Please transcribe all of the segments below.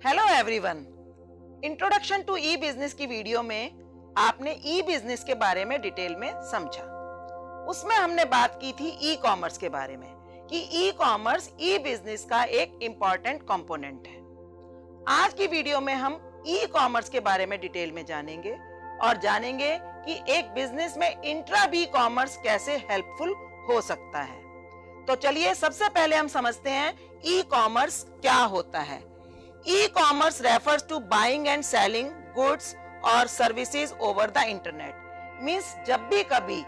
Hello everyone, introduction to e business की video में आपने ई बिजनेस के बारे में डिटेल में समझा। उसमें हमने बात की थी ई कॉमर्स के बारे में कि ई कॉमर्स ई बिजनेस का एक इंपॉर्टेंट कंपोनेंट है। आज की वीडियो में हम ई कॉमर्स के बारे में डिटेल में जानेंगे और जानेंगे कि एक बिजनेस में इंट्रा बी कॉमर्स कैसे हेल्पफुल हो सकता है। तो चलिए सबसे पहले हम समझते हैं ई कॉमर्स क्या होता है। E-commerce refers to buying and selling goods और services over the internet. Means जब भी कभी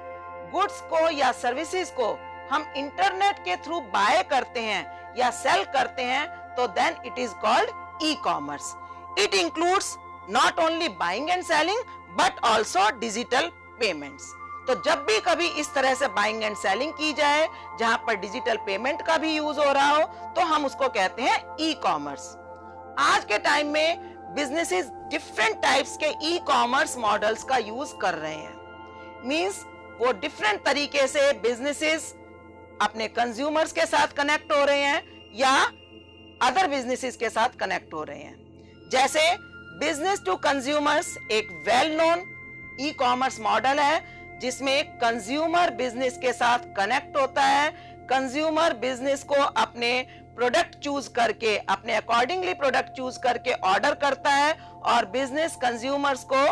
goods को या services को हम इंटरनेट के थ्रू बाय करते हैं या सेल करते हैं तो then it is called e-commerce. It includes not only buying and selling but also digital payments. तो जब भी कभी इस तरह से बाइंग एंड सेलिंग की जाए जहां पर डिजिटल पेमेंट का भी यूज हो रहा हो तो हम उसको कहते हैं ई कॉमर्स। आज के टाइम में बिजनेसेस डिफरेंट टाइप्स के ई कॉमर्स मॉडल्स का यूज कर रहे हैं। मींस वो डिफरेंट तरीके से बिजनेसेस अपने कंज्यूमर्स के साथ कनेक्ट हो रहे हैं या अदर बिजनेसेस के साथ कनेक्ट हो रहे हैं। जैसे बिजनेस टू कंज्यूमर्स एक well known e commerce model है जिसमें कंज्यूमर बिजनेस के साथ कनेक्ट होता है। कंज्यूमर बिजनेस को अपने प्रोडक्ट चूज करके अपने अकॉर्डिंगली प्रोडक्ट चूज करके ऑर्डर करता है और बिजनेस कंज्यूमर्स को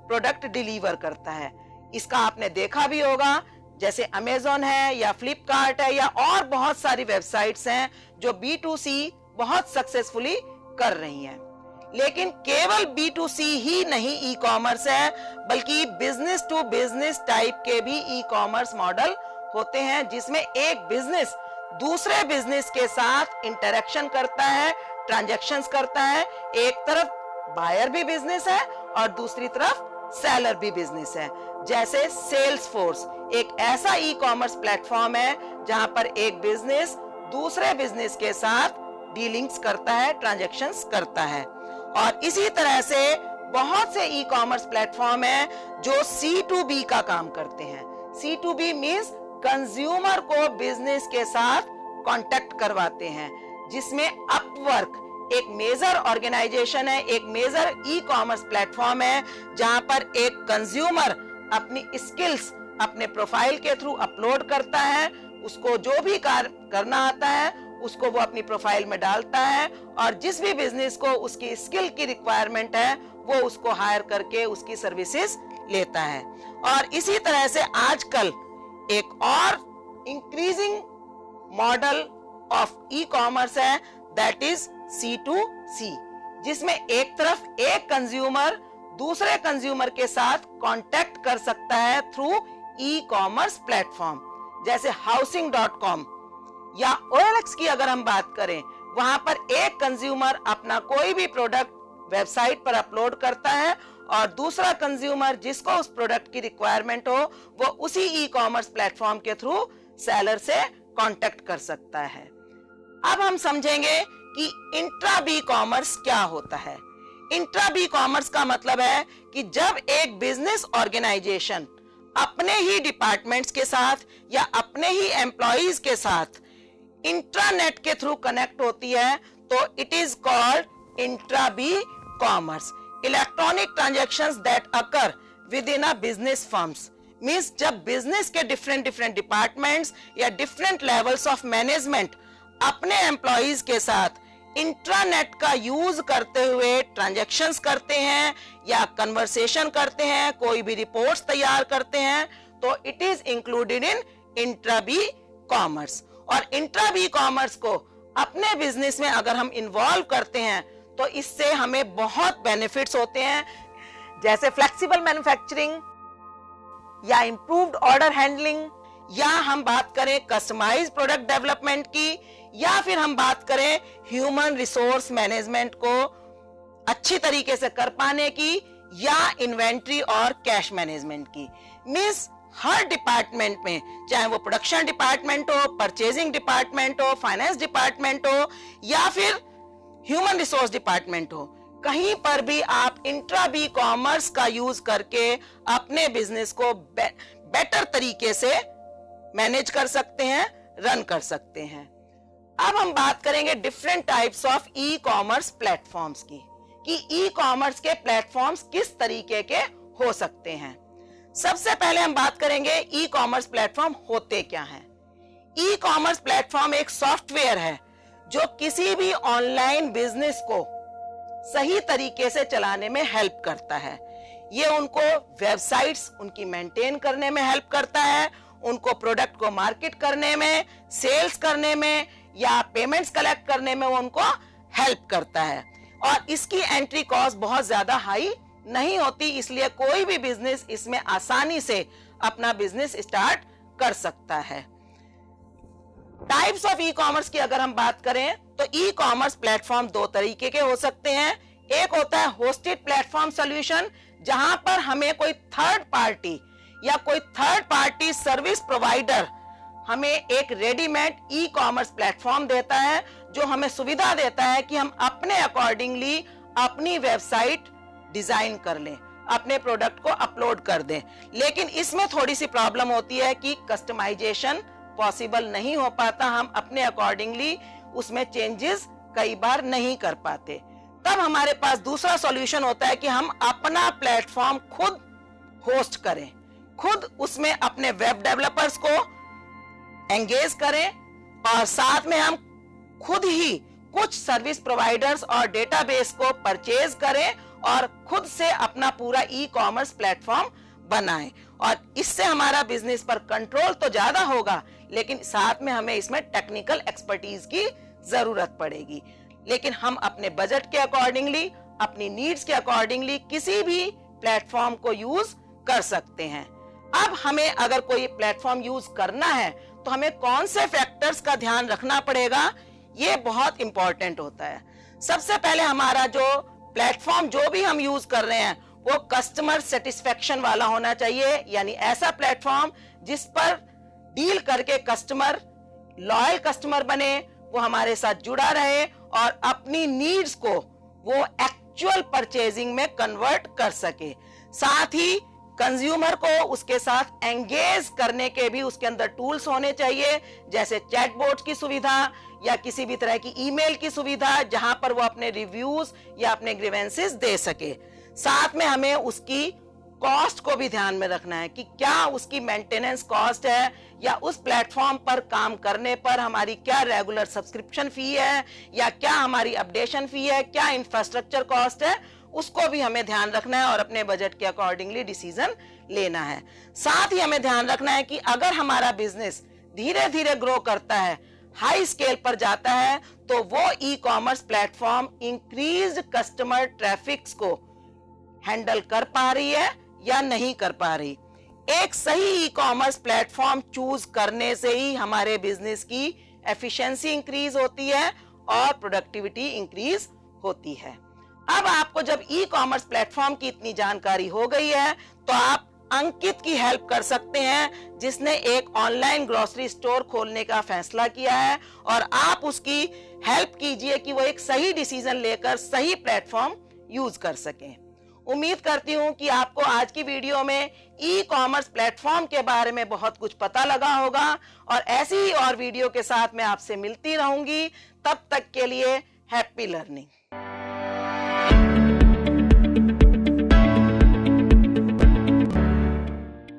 प्रोडक्ट डिलीवर करता है। इसका आपने देखा भी होगा जैसे अमेज़न है या फ्लिपकार्ट है या और बहुत सारी वेबसाइट्स हैं जो B2C बहुत सक्सेसफुली कर रही हैं। लेकिन केवल B2C ही नहीं ई कॉमर्स है बल्कि बिजनेस टू बिजनेस टाइप के भी ई कॉमर्स मॉडल होते हैं जिसमें एक बिजनेस दूसरे बिजनेस के साथ इंटरेक्शन करता है, ट्रांजैक्शंस करता है। एक तरफ बायर भी बिजनेस है और दूसरी तरफ सेलर भी बिजनेस है। जैसे सेल्स फोर्स एक ऐसा ई कॉमर्स प्लेटफॉर्म है जहां पर एक बिजनेस दूसरे बिजनेस के साथ डीलिंग्स करता है, ट्रांजैक्शंस करता है। और इसी तरह से बहुत से ई कॉमर्स प्लेटफॉर्म है जो C2B का काम करते हैं। C2B मींस कंज्यूमर को बिजनेस के साथ कांटेक्ट करवाते हैं, जिसमें अपवर्क एक मेजर ऑर्गेनाइजेशन है, एक मेजर ई कॉमर्स प्लेटफॉर्म है जहां पर एक कंज्यूमर अपनी स्किल्स अपने प्रोफाइल के थ्रू अपलोड करता है। उसको जो भी कार्य करना आता है उसको वो अपनी प्रोफाइल में डालता है और जिस भी बिजनेस को उसकी स्किल की रिक्वायरमेंट है वो उसको हायर करके उसकी सर्विसेज लेता है। और इसी तरह से आजकल एक और increasing model of e commerce है दैट इज C2C, जिसमें एक तरफ एक कंज्यूमर दूसरे कंज्यूमर के साथ कांटेक्ट कर सकता है थ्रू ई कॉमर्स प्लेटफॉर्म। जैसे housing.com या OLX की अगर हम बात करें, वहां पर एक कंज्यूमर अपना कोई भी प्रोडक्ट वेबसाइट पर अपलोड करता है और दूसरा कंज्यूमर जिसको उस प्रोडक्ट की रिक्वायरमेंट हो वो उसी ई कॉमर्स प्लेटफॉर्म के थ्रू सेलर से कांटेक्ट कर सकता है। अब हम समझेंगे कि इंट्रा बी कॉमर्स क्या होता है। इंट्रा बी कॉमर्स का मतलब है कि जब एक बिजनेस ऑर्गेनाइजेशन अपने ही डिपार्टमेंट्स के साथ या अपने ही एम्प्लॉइज के साथ इंट्रानेट के थ्रू कनेक्ट होती है तो it is called intra B commerce. Electronic transactions that occur within a business firms means जब बिजनेस के डिफरेंट डिपार्टमेंट्स या डिफरेंट लेवल्स ऑफ मैनेजमेंट अपने एम्प्लॉइज के साथ इंट्रानेट का यूज करते हुए ट्रांजैक्शंस करते हैं या कन्वर्सेशन करते हैं, कोई भी रिपोर्ट्स तैयार करते हैं तो it is included in intra B commerce. और इंट्रा बी कॉमर्स को अपने बिजनेस में अगर हम इन्वॉल्व करते हैं तो इससे हमें बहुत बेनिफिट्स होते हैं, जैसे फ्लेक्सिबल मैन्युफैक्चरिंग या इंप्रूव्ड ऑर्डर हैंडलिंग, या हम बात करें कस्टमाइज प्रोडक्ट डेवलपमेंट की, या फिर हम बात करें ह्यूमन रिसोर्स मैनेजमेंट को अच्छी तरीके से कर पाने की, या इन्वेंट्री और कैश मैनेजमेंट की। मींस हर डिपार्टमेंट में, चाहे वो प्रोडक्शन डिपार्टमेंट हो, परचेजिंग डिपार्टमेंट हो, फाइनेंस डिपार्टमेंट हो या फिर ह्यूमन रिसोर्स डिपार्टमेंट हो, कहीं पर भी आप इंट्रा बी कॉमर्स का यूज करके अपने बिजनेस को बेटर तरीके से मैनेज कर सकते हैं, रन कर सकते हैं। अब हम बात करेंगे different types of e commerce platforms की, कि ई कॉमर्स के प्लेटफॉर्म्स किस तरीके के हो सकते हैं। सबसे पहले हम बात करेंगे ई कॉमर्स प्लेटफॉर्म होते क्या हैं। ई कॉमर्स प्लेटफॉर्म एक सॉफ्टवेयर है जो किसी भी ऑनलाइन बिजनेस को सही तरीके से चलाने में हेल्प करता है। ये उनको वेबसाइट्स उनकी मेंटेन करने में हेल्प करता है, उनको प्रोडक्ट को मार्केट करने में, सेल्स करने में या पेमेंट्स कलेक्ट करने में वो उनको हेल्प करता है। और इसकी एंट्री कॉस्ट बहुत ज्यादा हाई नहीं होती, इसलिए कोई भी बिजनेस इसमें आसानी से अपना बिजनेस स्टार्ट कर सकता है। टाइप्स ऑफ ई कॉमर्स की अगर हम बात करें तो ई कॉमर्स प्लेटफॉर्म दो तरीके के हो सकते हैं। एक होता है होस्टेड प्लेटफॉर्म सॉल्यूशन, जहां पर हमें कोई थर्ड पार्टी या कोई थर्ड पार्टी सर्विस प्रोवाइडर हमें एक रेडीमेड ई कॉमर्स प्लेटफॉर्म देता है, जो हमें सुविधा देता है कि हम अपने अकॉर्डिंगली अपनी वेबसाइट डिजाइन कर लें, अपने प्रोडक्ट को अपलोड कर दें। लेकिन इसमें थोड़ी सी प्रॉब्लम होती है कि कस्टमाइजेशन पॉसिबल नहीं हो पाता, हम अपने अकॉर्डिंगली उसमें चेंजेस कई बार नहीं कर पाते। तब हमारे पास दूसरा सॉल्यूशन होता है कि हम अपना प्लेटफॉर्म खुद होस्ट करें, खुद उसमें अपने वेब डेवलपर्स को एंगेज करें और साथ में हम खुद ही कुछ सर्विस प्रोवाइडर्स और डेटाबेस को परचेज करें और खुद से अपना पूरा ई कॉमर्स प्लेटफॉर्म बनाएं। और इससे हमारा बिजनेस पर कंट्रोल तो ज्यादा होगा, लेकिन साथ में हमें इसमें टेक्निकल एक्सपर्टीज की जरूरत पड़ेगी। लेकिन हम अपने बजट के अकॉर्डिंगली, अपनी नीड्स के अकॉर्डिंगली किसी भी प्लेटफॉर्म को यूज कर सकते हैं। अब हमें अगर कोई प्लेटफॉर्म यूज करना है तो हमें कौन से फैक्टर्स का ध्यान रखना पड़ेगा, ये बहुत इंपॉर्टेंट होता है। सबसे पहले हमारा जो प्लेटफॉर्म जो भी हम यूज कर रहे हैं वो कस्टमर सेटिस्फेक्शन वाला होना चाहिए, यानी ऐसा प्लेटफॉर्म जिस पर डील करके कस्टमर लॉयल कस्टमर बने, वो हमारे साथ जुड़ा रहे और अपनी नीड्स को वो एक्चुअल परचेजिंग में कन्वर्ट कर सके। साथ ही कंज्यूमर को उसके साथ एंगेज करने के भी उसके अंदर टूल्स होने चाहिए, जैसे चैटबॉट की सुविधा या किसी भी तरह की ईमेल की सुविधा, जहां पर वो अपने रिव्यूज या अपने ग्रीवेंसेस दे सके। साथ में हमें उसकी कॉस्ट को भी ध्यान में रखना है कि क्या उसकी मेंटेनेंस कॉस्ट है या उस प्लेटफॉर्म पर काम करने पर हमारी क्या रेगुलर सब्सक्रिप्शन फी है या क्या हमारी अपडेशन फी है, क्या इंफ्रास्ट्रक्चर कॉस्ट है, उसको भी हमें ध्यान रखना है और अपने बजट के अकॉर्डिंगली डिसीजन लेना है। साथ ही हमें ध्यान रखना है कि अगर हमारा बिजनेस धीरे धीरे ग्रो करता है, हाई स्केल पर जाता है, तो वो e commerce platform increased customer traffics को हैंडल कर पा रही है या नहीं कर पा रही। एक सही ई कॉमर्स प्लेटफॉर्म चूज करने से ही हमारे बिजनेस की एफिशिएंसी इंक्रीज होती है और प्रोडक्टिविटी इंक्रीज होती है। अब आपको जब ई कॉमर्स प्लेटफॉर्म की इतनी जानकारी हो गई है तो आप अंकित की हेल्प कर सकते हैं, जिसने एक ऑनलाइन ग्रोसरी स्टोर खोलने का फैसला किया है, और आप उसकी हेल्प कीजिए कि वो एक सही डिसीजन लेकर सही प्लेटफॉर्म यूज कर सकें। उम्मीद करती हूं कि आपको आज की वीडियो में ई कॉमर्स प्लेटफॉर्म के बारे में बहुत कुछ पता लगा होगा, और ऐसी ही और वीडियो के साथ मैं आपसे मिलती रहूंगी। तब तक के लिए हैप्पी लर्निंग।